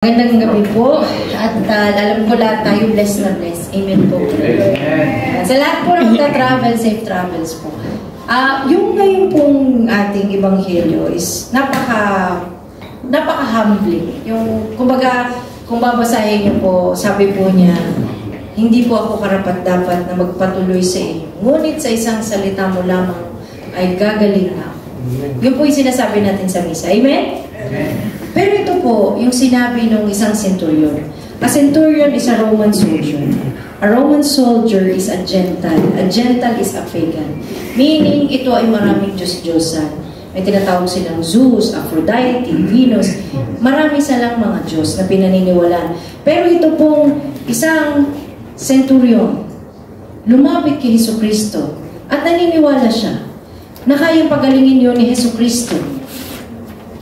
Magandang gabi po at alam ko lahat tayo blessed na blessed. Amen po. Amen. Sa lahat po ng travel, safe travels po. Yung ngayon pong ating ebanghelyo is napaka-humbling. Yung kumbaga, kung babasahin niyo po, sabi po niya, hindi po ako karapat-dapat na magpatuloy sa inyo. Ngunit sa isang salita mo lamang ay gagaling na ako. Yun po yung sinasabi natin sa misa. Amen? Amen. Pero ito po, yung sinabi ng isang centurion. A centurion is a Roman soldier. A Roman soldier is a Gentile. A Gentile is a pagan. Meaning, ito ay maraming Diyos-Diyosan. May tinatawag silang Zeus, Aphrodite, Venus. Marami silang mga Diyos na pinaniniwalaan. Pero ito pong isang centurion, lumapit kay Jesucristo at naniniwala siya na kayang pagalingin yun ni Jesucristo.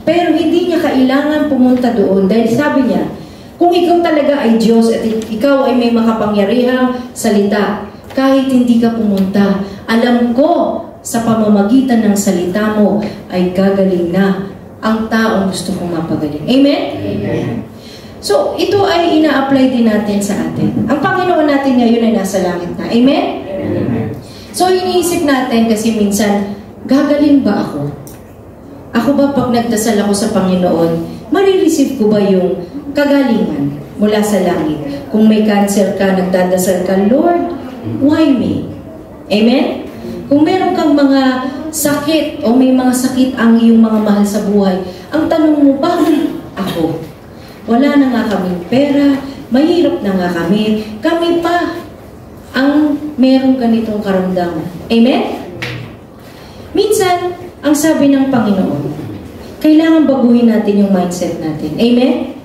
Pero hindi niya kailangan pumunta doon dahil sabi niya, kung ikaw talaga ay Diyos at ikaw ay may makapangyarihang salita, kahit hindi ka pumunta, alam ko sa pamamagitan ng salita mo ay gagaling na ang taong gusto kong mapagaling. Amen? Amen. So, ito ay ina-apply din natin sa atin. Ang Panginoon natin ngayon ay nasa langit na. Amen? Amen. So, iniisip natin kasi minsan, gagaling ba ako? Ako ba pag nagdasal ako sa Panginoon, marireceive ko ba yung kagalingan mula sa langit? Kung may cancer ka, nagdadasal ka, Lord, why me? Amen? Kung meron kang mga sakit o may mga sakit ang iyong mga mahal sa buhay, ang tanong mo, bakit ako? Wala na nga kaming pera, mahirap na nga kami pa ang merong ganitong karamdaman. Amen? Minsan, ang sabi ng Panginoon, kailangan baguhin natin yung mindset natin. Amen?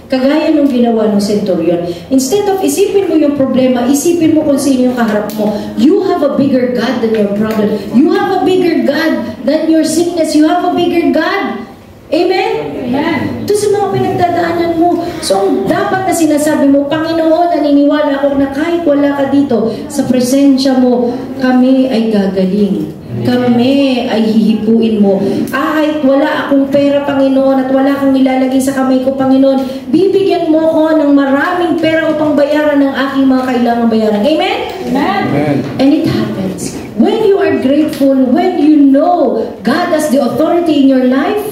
Kagaya nung ginawa ng centurion. Instead of isipin mo yung problema, isipin mo kung sino yung kaharap mo. You have a bigger God than your problem. You have a bigger God than your sickness. You have a bigger God. Amen? Amen. Ito sa mga pinagdadaanan mo. So, dapat na sinasabi mo, Panginoon, naniniwala ako na kahit wala ka dito, sa presensya mo, kami ay gagaling. Kami ay hihipuin mo. Kahit wala akong pera, Panginoon, at wala kang ilalagay sa kamay ko, Panginoon, bibigyan mo ko ng maraming pera upang bayaran ng aking mga kailangang bayaran. Amen? Amen. And it happens. When you are grateful, when you know God has the authority in your life,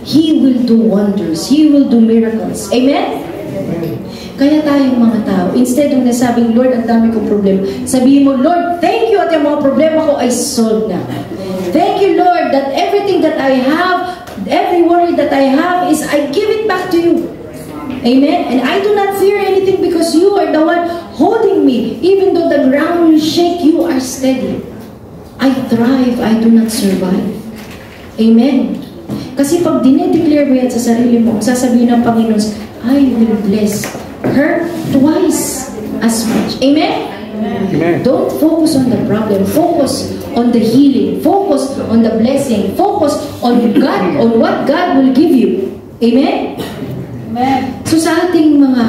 He will do wonders. He will do miracles. Amen? Kaya tayong mga tao, instead of nasabing, Lord, ang dami kong problema, sabihin mo, Lord, thank you at yung mga problema ko ay solved na. Thank you, Lord, that everything that I have, every worry that I have is I give it back to you. Amen? And I do not fear anything because you are the one holding me. Even though the ground will shake, you are steady. I thrive, I do not survive. Amen? Kasi pag dinedeclare mo yan sa sarili mo, sasabihin ng Panginoon, I will bless her twice as much. Amen? Amen? Don't focus on the problem. Focus on the healing. Focus on the blessing. Focus on God, on what God will give you. Amen? Amen. So sa ating mga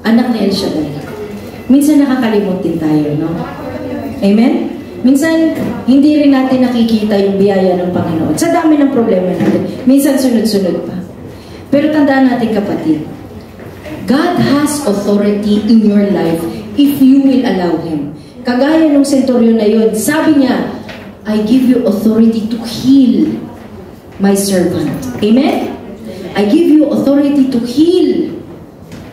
anak ni El Shaddai, minsan nakakalimot din tayo, no? Amen? Minsan, hindi rin natin nakikita yung biyaya ng Panginoon. Sa dami ng problema natin. Minsan, sunod-sunod pa. Pero tandaan natin, kapatid, God has authority in your life if you will allow Him. Kagaya ng centurion na yun, sabi niya, I give you authority to heal my servant. Amen? I give you authority to heal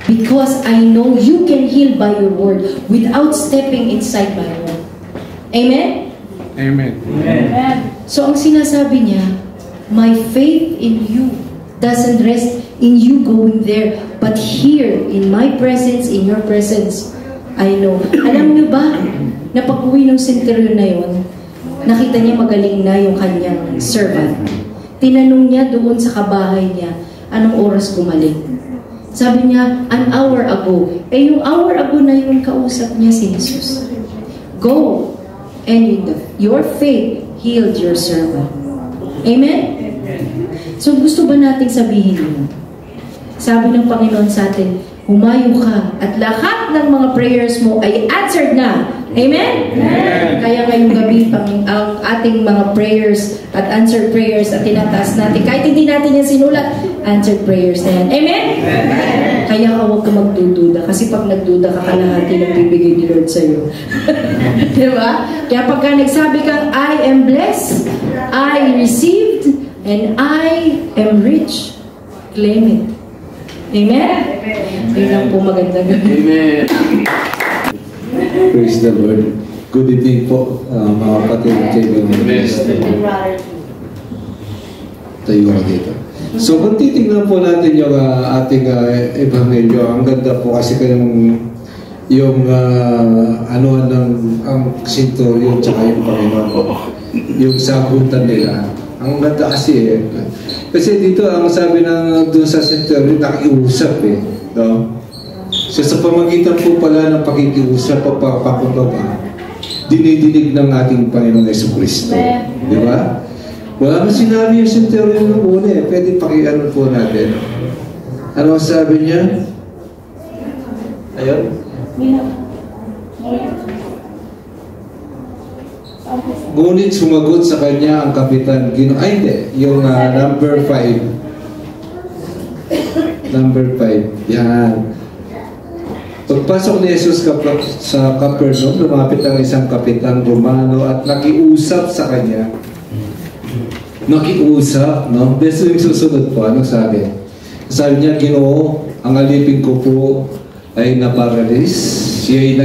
because I know you can heal by your word without stepping inside my word. Amen? Amen. Amen. So ang sinasabi niya, my faith in you doesn't rest in you going there, but here, in my presence, in your presence, I know. Alam niyo ba, na pag-uwi ng centurion na yun, nakita niya magaling na yung kanyang servant. Tinanong niya doon sa kabahay niya, anong oras gumaling? Sabi niya, an hour ago. Eh yung hour ago na yung kausap niya si Jesus. Go, and your faith healed your servant. Amen? So gusto ba nating sabihin yun? Sabi ng Panginoon sa atin, humayo ka at lahat ng mga prayers mo ay answered na. Amen? Amen. Kaya ngayong gabi, ang ating mga prayers at answered prayers at tinataas natin, kahit hindi natin yan sinulat, answered prayers na yan. Amen? Kaya ka huwag ka magdududa. Kasi pag nagduda ka, kalahati ng bibigay ni Lord sa'yo. Diba? Kaya pagka nagsabi kang, I am blessed, I received, and I am rich, claim it. Amen? Yun lang po magandang gawin. Amen. Praise the Lord. Good evening po, mga kapatid at kaibigan. Tayo ako dito. So kung titignan po natin yung ating ebanghelyo, ang ganda po kasi yung ano ang sinturyon tsaka yung Panginoon, yung sagutan nila. Ang ganda kasi kasi dito ang sabi ng doon sa sinturyon, nakiusap no? So sa pamagitan po pala ng pakikiusap o papakumbaba, dinidinig ng ating Panginoong Jesucristo. Di ba? Wala na sinabi yung centurion ng una Pwede pakiano po natin. Ano ang sabi niya? Ayun? Ngunit sumagot sa kanya ang kapitan. Ay, hindi. Yung number 5. Number 5. Yan. Pagpasok ni Jesus sa Capernaum, lumapit ang isang kapitan Romano at nakiusap sa kanya. Nakiusap, no? Beso yung susunod po, ano sabi? Sabi niya, Ginoo, ang alipin ko po ay naparalis. Siya'y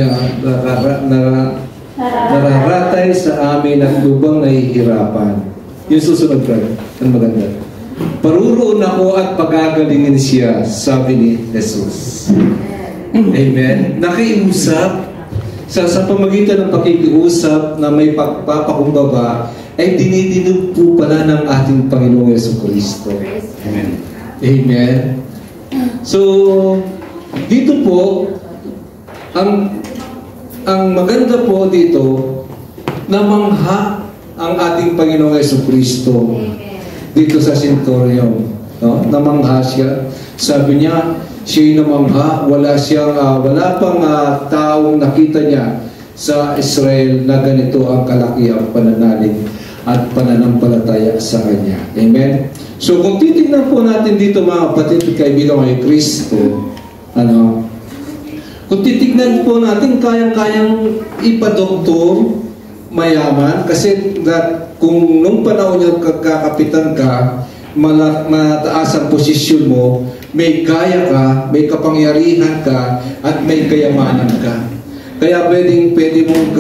nararatay sa amin at lubang nahihirapan. Yung susunod po, ang maganda. Paruroon ako at pagagalingin siya, sabi ni Jesus. Amen. Nakiusap sa pamagitan ng pakikiusap na may pagpapakumbaba ay dinidinig po pala ng ating Panginoong Jesucristo. Amen. Amen. So dito po ang maganda po dito namangha ang ating Panginoong Jesucristo dito sa Centurion, no? Namangha siya. Sabi niya, siya'y namangha, wala pang taong nakita niya sa Israel na ganito ang kalakihang pananalig at pananampalataya sa Kanya. Amen? So kung titignan po natin dito mga kapatid at kaibigan kay Kristo, kung titignan po natin, kayang-kayang ipadoktor, mayaman, kasi kung nung panahon niya kakapitan ka, mataas ang posisyon mo, may kaya ka, may kapangyarihan ka, at may kayamanan ka. Kaya pwede mong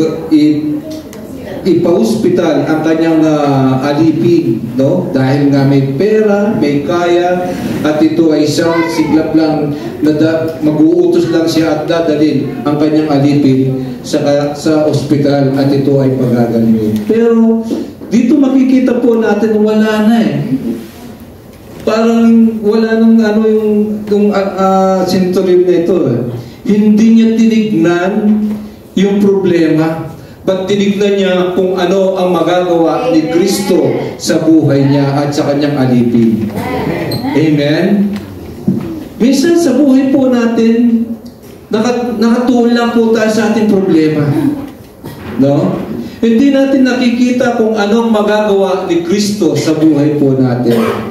ipa-hospital ang kanyang alipin, no? Dahil nga may pera, may kaya, at ito ay isang siglap lang na mag-uutos lang siya at dadalhin ang kanyang alipin sa ospital at ito ay pagagalingin. Pero dito makikita po natin wala na Parang wala nang yung centurion na ito. Hindi niya tinignan yung problema. Ba't tinignan niya kung ano ang magagawa ni Kristo sa buhay niya at sa kanyang alipin? Amen? Minsan sa buhay po natin, nakatuon lang po tayo sa ating problema. No? Hindi natin nakikita kung ano ang magagawa ni Kristo sa buhay po natin.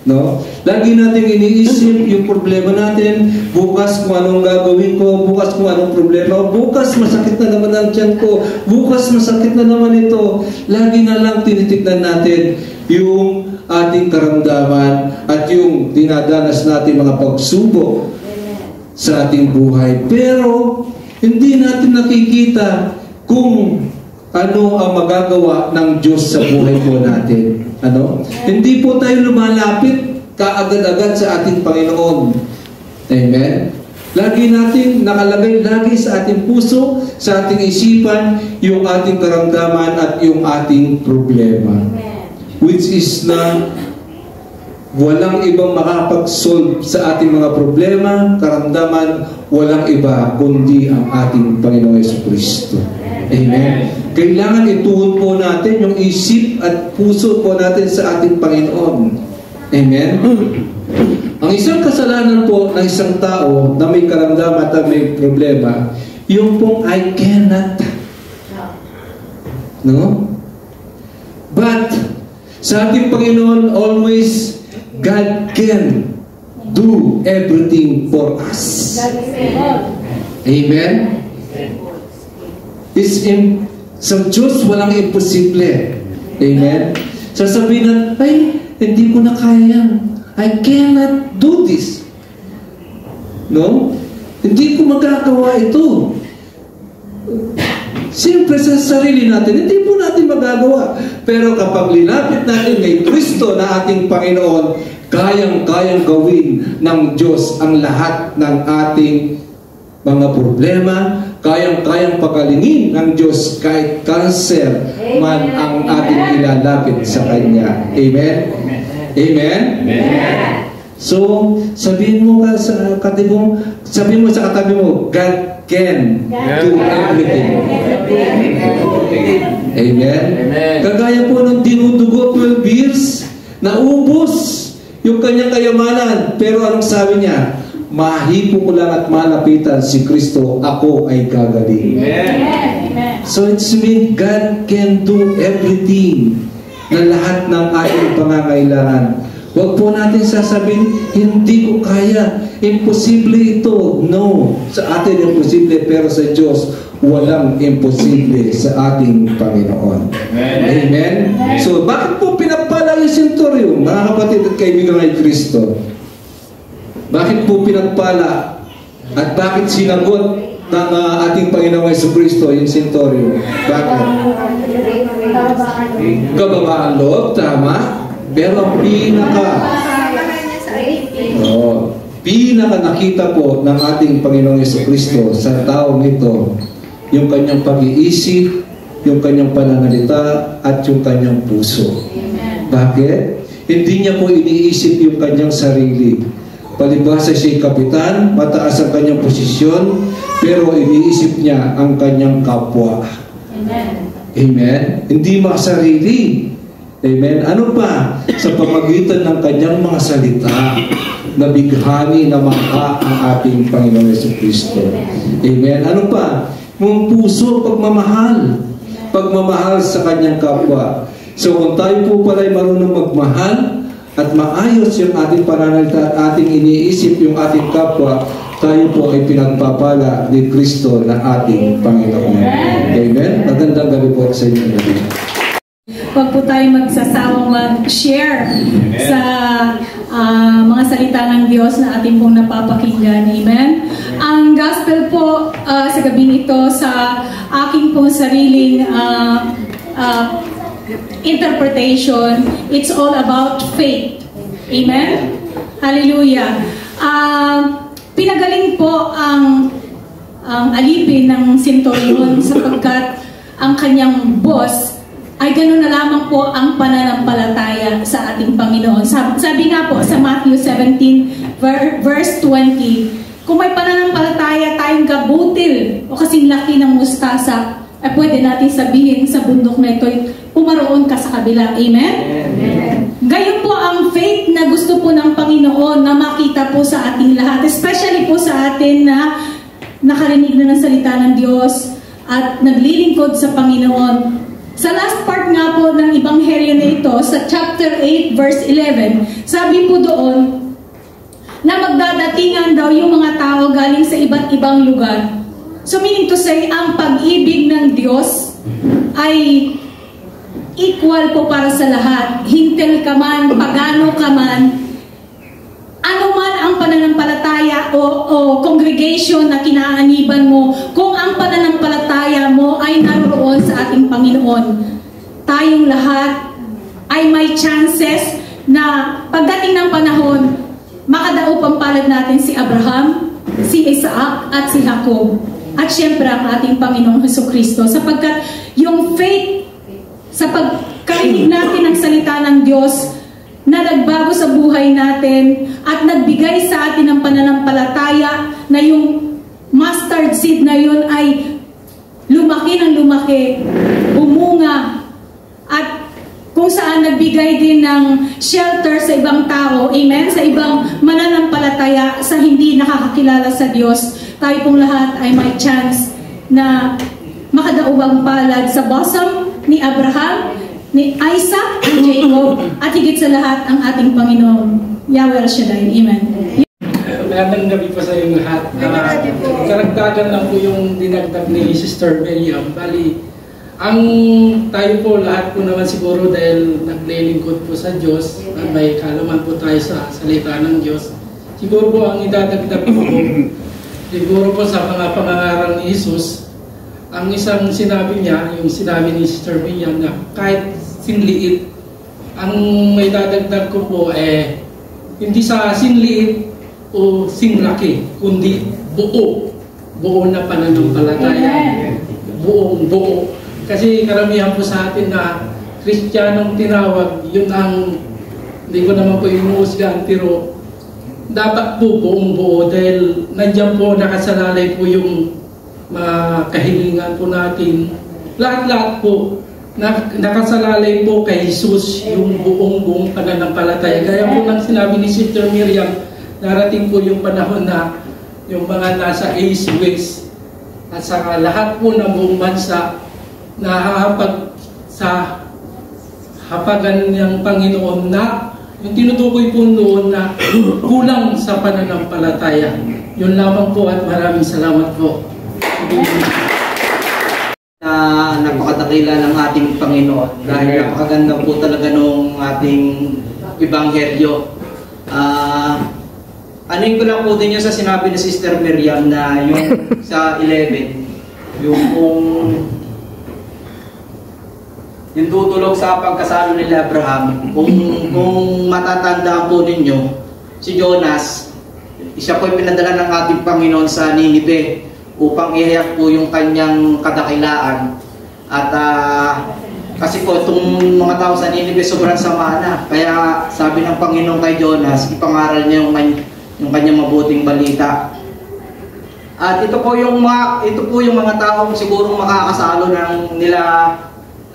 No? Lagi nating iniisip yung problema natin, bukas kung anong gagawin ko, bukas kung anong problema, bukas masakit na naman ang tiyan ko, bukas masakit na naman ito. Lagi na lang tinitignan natin yung ating karamdaman at yung dinadanas natin mga pagsubok sa ating buhay. Pero hindi natin nakikita kung ano ang magagawa ng Diyos sa buhay po natin. Hindi po tayo lumalapit kaagad-agad sa ating Panginoon. Amen? Lagi natin nakalagay lagi sa ating puso, sa ating isipan, yung ating karamdaman at yung ating problema. Which is na walang ibang makapag-solve sa ating mga problema, karamdaman, walang iba kundi ang ating Panginoong Jesucristo. Amen. Kailangan ituon po natin yung isip at puso po natin sa ating Panginoon. Amen. Ang isang kasalanan po ng isang tao na may karamdaman at may problema, yung pong I cannot. No? But sa ating Panginoon, always God can. do everything for us. Amen? Sa Diyos, walang imposible. Amen? Sasabihin na, ay, hindi ko na kaya yan. I cannot do this. No? Hindi ko magagawa ito. Siyempre sa sarili natin, hindi po natin magagawa. Pero kapag linapit natin kay Kristo na ating Panginoon, kayang-kayang gawin ng Diyos ang lahat ng ating mga problema, kayang-kayang pagalingin ng Diyos kahit cancer man ang ating ilalapit sa Kanya. Amen? Amen? Amen? So, sabihin mo sa katabi mo, God can do everything. Amen? Kagaya po ng dinudugo 12 years, naubos yung kanyang kayamanan. Pero anong sabi niya? Mahipo ko lang at malapitan si Kristo, ako ay gagaling. So it's mean God can do everything na lahat ng ating pangangailangan. Huwag po natin sasabihin, hindi ko kaya, imposible ito. No, sa atin imposible, pero sa Diyos, walang imposible sa ating Panginoon. Amen? So, bakit po pinagpala yung senturyo, mga kapatid at kaibigan kay Kristo? Bakit po pinagpala at bakit sinagot ng ating Panginoong Jesucristo yung senturyo? Bakit? Kababaan loob, tama? Pero ang pinaka nakita po ng ating Panginoong Jesucristo sa taong ito, yung kanyang pag-iisip, yung kanyang pananalita, at yung kanyang puso. Bakit? Hindi niya po iniisip yung kanyang sarili. Palibhasa siya'y kapitan, mataas ang kanyang posisyon, pero iniisip niya ang kanyang kapwa. Amen? Amen? Hindi makasarili. Amen? Ano pa? Sa pamagitan ng kanyang mga salita, nabighani na mangha ang ating Panginoon Jesucristo. Amen? Ano pa? Yung puso, pagmamahal. Pagmamahal sa kanyang kapwa. So kung tayo po pala ay marunong magmahal at maayos yung ating pananalita at ating iniisip yung ating kapwa, tayo po ay pinagpapala ni Kristo na ating Panginoon. Amen? Magandang gabi po sa inyo. Huwag po tayo magsasawang mag-share sa mga salita ng Diyos na ating pong napapakinggan. Amen? Ang gospel po sa gabing ito sa aking pong sariling interpretation, it's all about faith. Amen? Hallelujah. Pinagaling po ang alipin ng senturyon sapagkat ang kanyang boss ay gano'n na lamang po ang pananampalataya sa ating Panginoon. Sabi nga po sa Matthew 17 verse 20, kung may pananampalataya tayong gabutil o kasing laki ng mustasa, ay pwede natin sabihin sa bundok na ito, pumaroon ka sa kabila. Amen? Amen. Gayon po ang faith na gusto po ng Panginoon na makita po sa ating lahat, especially po sa atin na nakarinig na ng salita ng Diyos at naglilingkod sa Panginoon. Sa last part nga po ng Ebanghelyo na ito, sa chapter 8 verse 11, sabi po doon na magdadatingan daw yung mga tao galing sa iba't ibang lugar. So meaning to say, ang pag-ibig ng Diyos ay equal po para sa lahat. Hintel ka man, pagano ka man, ano man ang pananampalataya o congregation na kinaaniban mo, kung ang pananampalataya mo ay naroon sa ating Panginoon, tayong lahat ay may chances na pagdating ng panahon, makadaup ang palad natin si Abraham, si Isaac at si Jacob. At syempre ang ating Panginoong Jesucristo, sapagkat yung faith sa pagkarinig natin ng salita ng Diyos na nagbago sa buhay natin at nagbigay sa atin ng pananampalataya na yung mustard seed na yun ay lumaki ng lumaki, bumunga, at kung saan nagbigay din ng shelter sa ibang tao, amen, sa ibang mananampalataya sa hindi nakakakilala sa Diyos. Tayo pong lahat ay may chance na makadaubang palad sa bosom ni Abraham, ni Isaac, ni Jacob, at higit sa lahat ang ating Panginoon, Yahweh El Shaddai. Amen. Magandang gabi po sa inyo lahat. Karagdagan lang po yung dinagdag ni Sister Miriam. Bali, ang tayo po, lahat po naman siguro dahil naglilingkod po sa Diyos at may kalaman po tayo sa salita ng Diyos. Siguro po ang idadagdag po siguro po sa mga pangangaral ni Jesus, ang isang sinabi niya, yung sinabi ni Sister Miriam na kahit sinliit, ang may dadagdag ko po hindi sa sinliit o sinlaki, kundi buo na pananampalataya. Buo. Kasi karamihan po sa atin na Kristiyanong tinawag, yun ang, hindi ko naman po inuusgan, pero dapat po buong buo dahil nandiyan po nakasalalay po yung mga kahilingan po natin. Lahat-lahat po nakasalalay po kay Jesus yung buong pananampalataya. Gaya po ng sinabi ni Sister Miriam, darating po yung panahon na yung mga nasa East, West at saka lahat po ng buong bansa na hahapag sa hapagan ng Panginoon na yung tinutukoy po noon na kulang sa pananampalataya. Yun lamang po at maraming salamat po. Napakadakila ng ating Panginoon dahil napakaganda po talaga nung ating ebanghelyo. Anuin ko lang po din yung sa sinabi ni Sister Miriam na yung sa 11, yung tutulog sa pagkasalo nila Abraham. Kung matatandaan po ninyo, si Jonas, siya po pinadala ng ating Panginoon sa Ninive upang ihayag po yung kanyang kadakilaan. At kasi po itong mga tao sa Ninive sobrang sama na. Kaya sabi ng Panginoon kay Jonas, ipangaral niya yung kanyang mabuting balita. At ito po yung mga taong siguro makakasalo ng nila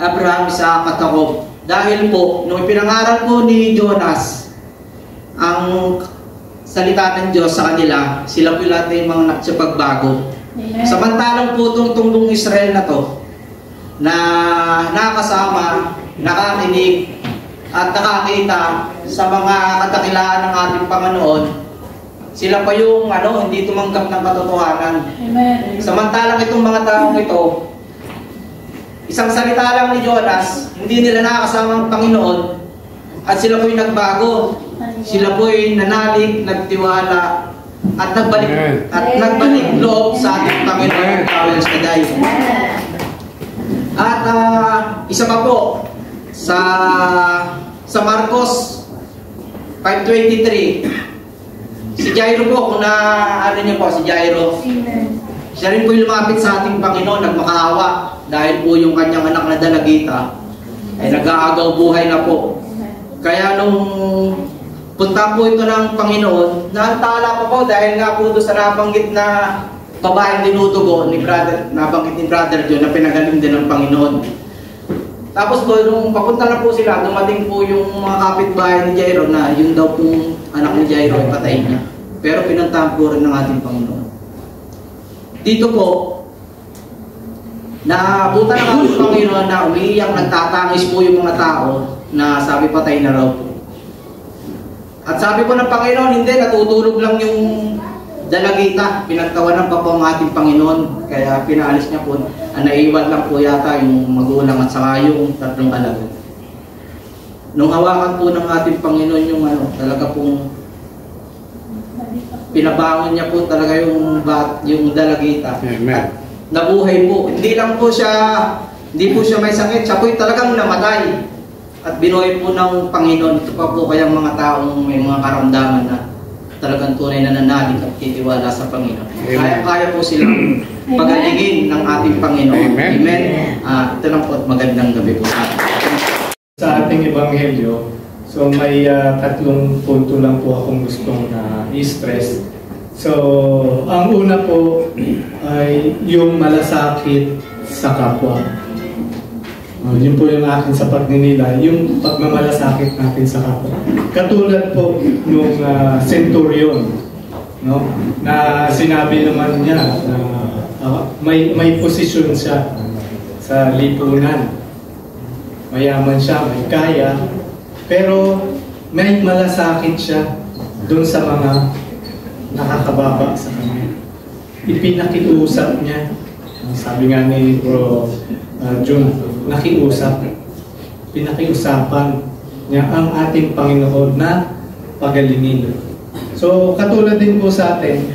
Abraham, Isaac at Jacob. Dahil po, nung ipinangaral po ni Jonas ang salita ng Diyos sa kanila, sila po lahat ay mga nagsapagbago. Samantalang po itong tunggong Israel na to, na nakasama, nakakinig, at nakakita sa mga kadakilaan ng ating Panginoon, sila pa yung hindi tumanggap ng katotohanan. Amen. Samantalang itong mga taong ito, isang salita lang ni Jonas, hindi nila nakakasama ang Panginoon, at sila po'y nagbago. Sila po'y nanalig, nagtiwala, at nagbalik loob sa ating Panginoon. At isa pa po, sa Marcos 5:23, si Jairo po, kung niyo po, si Jairo, siya rin po yung lumapit sa ating Panginoon, nagmakaawa, dahil po yung kanyang anak na dalagita ay nag-aagaw buhay na po. Kaya nung punta po ito ng Panginoon, naantala pa po dahil nga po doon sa nabanggit na babaeng dinudugo nabanggit ni Brother John na pinagaling din ng Panginoon. Tapos po, nung papunta na po sila, dumating po yung mga kapitbahay ni Jairo na yun daw pong anak ni Jairo ay patay niya. Pero pinuntahan po rin ng ating Panginoon. Dito po, naabutan ng ating Panginoon na umiiyak, nagtatangis po yung mga tao na sabi patay na raw po. At sabi po ng Panginoon, hindi, natutulog lang yung dalagita. Pinagtawanan pa po ang ating Panginoon, kaya pinaalis niya po. Naiwan lang po yata yung magulang at saka yung tatlong alaga. Nung hawakan po ng ating Panginoon yung talaga pong pinabangon niya po talaga yung dalagita. At nabuhay po. Hindi po siya may sakit. Siya po talagang namatay. At binuhay po ng Panginoon. Ito pa po kayang mga taong may mga karamdaman na talagang tunay na nanalig at titiwala sa Panginoon. Kaya po silang pagalingin ng ating Panginoon. Amen. Ito lang po at magandang gabi po sa atin. Sa ating ebanghelyo, so may tatlong punto lang po akong gustong i-stress. So, ang una po ay yung malasakit sa kapwa. Yun po yung akin sa pagninila, yung pagmamalasakit natin sa kapwa. Katulad po nung centurion, no? Na sinabi naman niya na may posisyon siya sa lipunan. Mayaman siya, may kaya, pero may malasakit siya doon sa mga nakakababa sa kanya. Ipinakiusap niya. Sabi nga ni Bro Jun, nakiusap. Pinakiusapan niya ang ating Panginoon na pagalingin. So, katulad din po sa atin,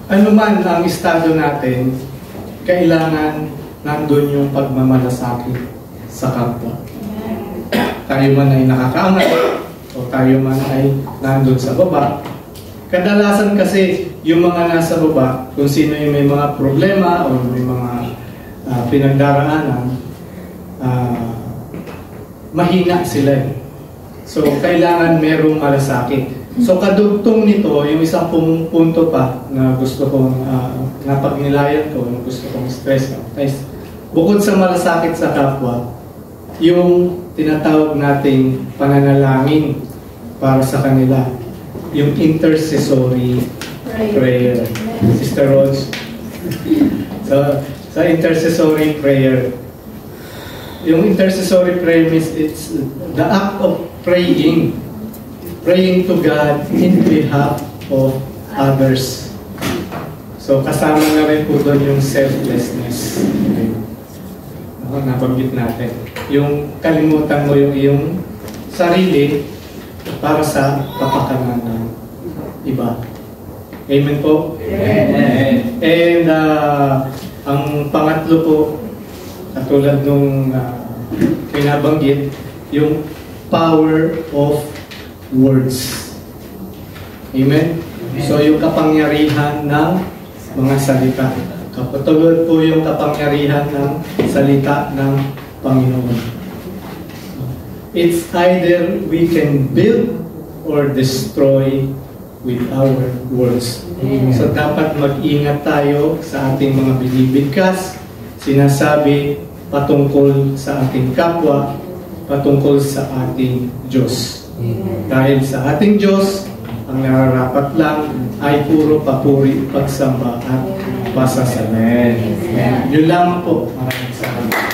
ano man ang estado natin, kailangan nandun yung pagmamalasakit sa kapwa. Tayo man ay nakakaangat o tayo man ay nandun sa baba. Kadalasan kasi yung mga nasa baba, kung sino yung may mga problema o may mga pinagdaraanan, mahina sila. So, kailangan merong malasakit. So, kadugtong nito, yung isang punto pa na gusto kong napagnilayan ko, na gusto kong stress ko. Bukod sa malasakit sa kapwa, yung tinatawag nating pananalangin para sa kanila, yung intercessory prayer. Sister Rose. So, sa intercessory prayer, yung intercessory prayer means it's the act of praying to God in behalf of others. So, kasama na rin po doon yung selflessness. Nabanggit natin. Yung kalimutan mo yung iyong sarili para sa kapakanan ng iba. Amen po? Amen. And ang pangatlo po, katulad nung pinabanggit, yung power of words. Amen? So yung kapangyarihan ng mga salita. Katulad po yung kapangyarihan ng salita ng Panginoon. It's either we can build or destroy with our words. So dapat mag-ingat tayo sa ating mga binibigkas, sinasabi patungkol sa ating kapwa, patungkol sa ating Diyos. Dahil sa ating Diyos, ang nararapat lang ay puro papuri, pagsamba at pasasalamat. Yun lang po. Maraming salamat.